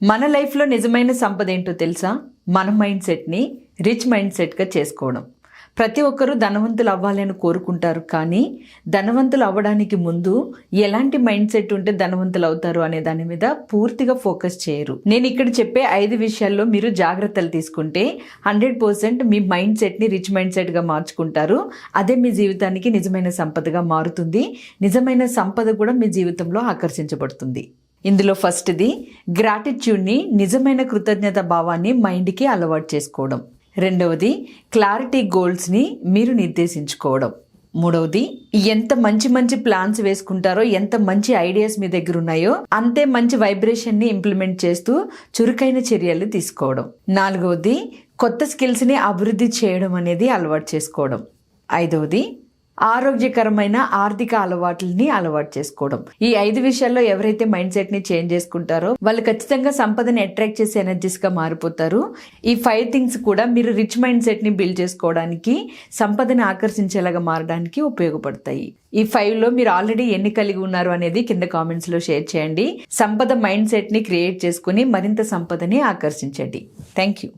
మన లైఫ్లో నిజమైన సంపద ఏంటో తెలుసా? మన మైండ్ సెట్ని రిచ్ మైండ్ సెట్గా చేసుకోవడం. ప్రతి ఒక్కరూ ధనవంతులు అవ్వాలని కోరుకుంటారు, కానీ ధనవంతులు అవ్వడానికి ముందు ఎలాంటి మైండ్ సెట్ ఉంటే ధనవంతులు అవుతారు అనే దాని మీద పూర్తిగా ఫోకస్ చేయరు. నేను ఇక్కడ చెప్పే 5 విషయాల్లో మీరు జాగ్రత్తలు తీసుకుంటే 100% మీ మైండ్ సెట్ని రిచ్ మైండ్ సెట్గా మార్చుకుంటారు. అదే మీ జీవితానికి నిజమైన సంపదగా మారుతుంది. నిజమైన సంపద కూడా మీ జీవితంలో ఆకర్షించబడుతుంది. ఇందులో ఫస్ట్ది గ్రాటిట్యూడ్ని, నిజమైన కృతజ్ఞత భావాన్ని మైండ్కి అలవాటు చేసుకోవడం. రెండవది క్లారిటీ గోల్స్ని మీరు నిర్దేశించుకోవడం. మూడవది ఎంత మంచి ప్లాన్స్ వేసుకుంటారో, ఎంత మంచి ఐడియాస్ మీ దగ్గర ఉన్నాయో అంతే మంచి వైబ్రేషన్ని ఇంప్లిమెంట్ చేస్తూ చురుకైన చర్యలు తీసుకోవడం. నాలుగవది కొత్త స్కిల్స్ని అభివృద్ధి చేయడం అనేది అలవాటు చేసుకోవడం. ఐదవది ఆరోగ్యకరమైన ఆర్థిక అలవాట్లని అలవాటు చేసుకోవడం. ఈ 5 విషయాల్లో ఎవరైతే మైండ్ సెట్ ని చేంజ్ చేసుకుంటారో వాళ్ళు ఖచ్చితంగా సంపదని అట్రాక్ట్ చేసే ఎనర్జీస్ గా మారిపోతారు. ఈ 5 థింగ్స్ కూడా మీరు రిచ్ మైండ్ సెట్ ని బిల్డ్ చేసుకోవడానికి, సంపదని ఆకర్షించేలాగా మారడానికి ఉపయోగపడతాయి. ఈ 5లో మీరు ఆల్రెడీ ఎన్ని కలిగి ఉన్నారు అనేది కింద కామెంట్స్ లో షేర్ చేయండి. సంపద మైండ్ సెట్ ని క్రియేట్ చేసుకుని మరింత సంపదని ఆకర్షించండి. Thank you.